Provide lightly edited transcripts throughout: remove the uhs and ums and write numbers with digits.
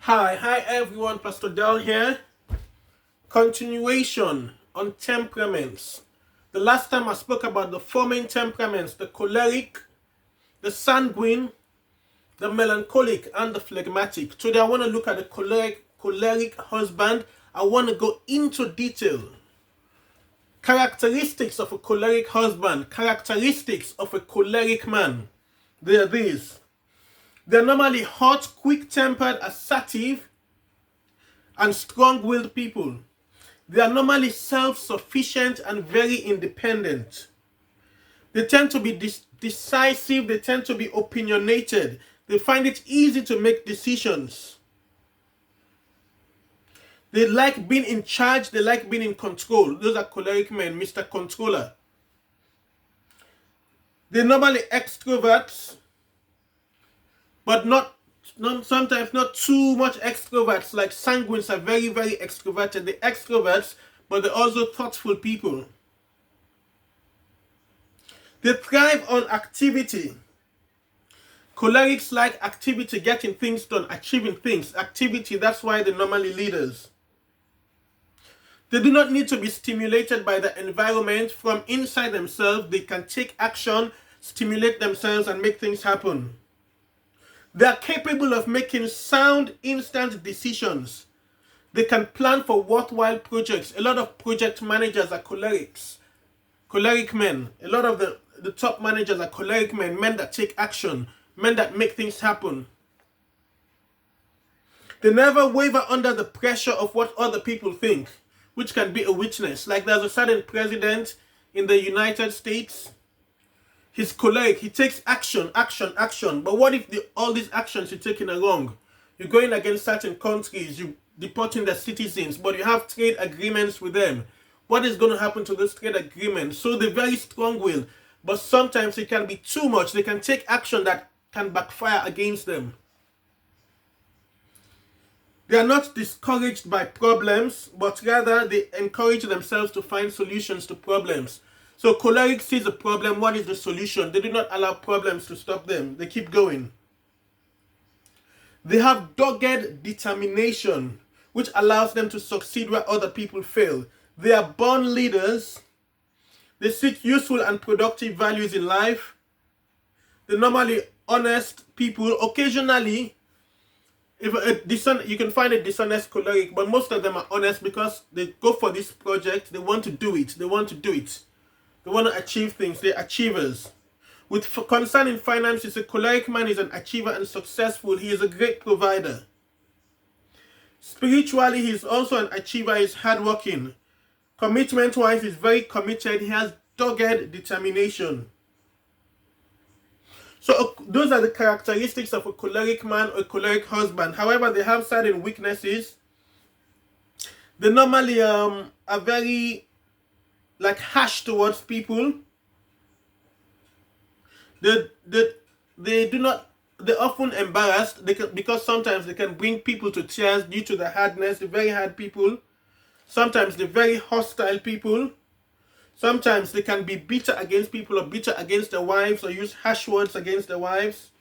Hi everyone, Pastor Del here. Continuation on temperaments. The last time I spoke about the four main temperaments, the choleric, the sanguine, the melancholic, and the phlegmatic. Today I want to look at the choleric husband. I want to go into detail. Characteristics of a choleric husband, characteristics of a choleric man. They are these. They're normally hot, quick-tempered, assertive, and strong-willed people. They are normally self-sufficient and very independent. They tend to be decisive. They tend to be opinionated. They find it easy to make decisions. They like being in charge. They like being in control. Those are choleric men, Mr. Controller. They're normally extroverts, but sometimes not too much extroverts. Like sanguines are very, very extroverted. They're extroverts, but they're also thoughtful people. They thrive on activity. Cholerics like activity, getting things done, achieving things. Activity, that's why they're normally leaders. They do not need to be stimulated by the environment. From inside themselves, they can take action, stimulate themselves, and make things happen. They are capable of making sound, instant decisions. They can plan for worthwhile projects. A lot of project managers are cholerics, choleric men. A lot of the top managers are choleric men, men that take action, men that make things happen. They never waver under the pressure of what other people think, which can be a weakness. Like there's a certain president in the United States. He's choleric. He takes action. But what if all these actions you're taking are wrong? You're going against certain countries. You're deporting their citizens, but you have trade agreements with them. What is going to happen to those trade agreements? So they're very strong-willed, but sometimes it can be too much. They can take action that can backfire against them. They are not discouraged by problems, but rather they encourage themselves to find solutions to problems. So choleric sees a problem. What is the solution? They do not allow problems to stop them. They keep going. They have dogged determination, which allows them to succeed where other people fail. They are born leaders. They seek useful and productive values in life. They're normally honest people. Occasionally, you can find a dishonest choleric, but most of them are honest because they go for this project. They want to do it. They want to achieve things. They're achievers. With concern in finances, a choleric man is an achiever and successful. He is a great provider. Spiritually, he is also an achiever. He's hardworking. Commitment-wise, he's very committed. He has dogged determination. So those are the characteristics of a choleric man or a choleric husband. However, they have certain weaknesses. They normally are very harsh towards people. They're often embarrassed because sometimes they can bring people to tears due to the hardness. They're very hard people. Sometimes they're very hostile people. Sometimes they can be bitter against people or bitter against their wives or use harsh words against their wives.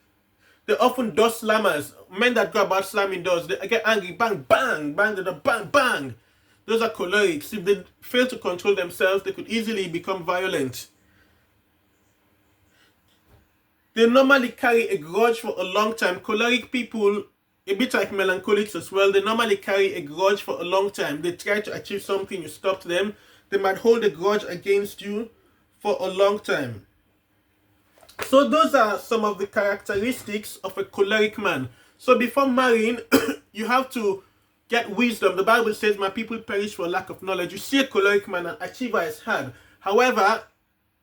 They're often door slammers. Men that go about slamming doors, they get angry, bang, bang, bang, bang, bang. Those are cholerics. If they fail to control themselves, they could easily become violent. They normally carry a grudge for a long time. Choleric people, a bit like melancholics as well, they normally carry a grudge for a long time. They try to achieve something, you stopped them. They might hold a grudge against you for a long time. So those are some of the characteristics of a choleric man. So before marrying, you have to get wisdom. The Bible says, my people perish for lack of knowledge. You see a choleric man, an achiever is hard. However,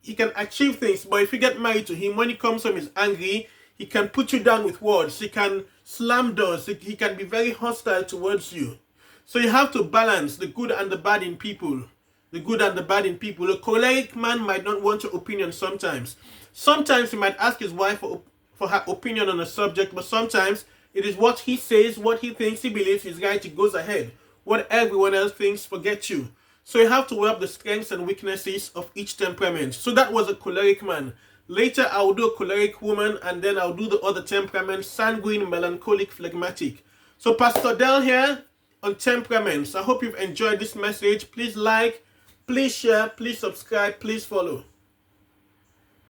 he can achieve things, but if you get married to him, when he comes home, he's angry. He can put you down with words. He can slam doors. He can be very hostile towards you. So you have to balance the good and the bad in people. The good and the bad in people. A choleric man might not want your opinion sometimes. Sometimes he might ask his wife for her opinion on a subject, but sometimes it is what he says, what he thinks, he believes is right, he goes ahead. What everyone else thinks, forget you. So you have to weigh up the strengths and weaknesses of each temperament. So that was a choleric man. Later, I'll do a choleric woman, and then I'll do the other temperaments: sanguine, melancholic, phlegmatic. So Pastor Del here on temperaments. I hope you've enjoyed this message. Please like, please share, please subscribe, please follow.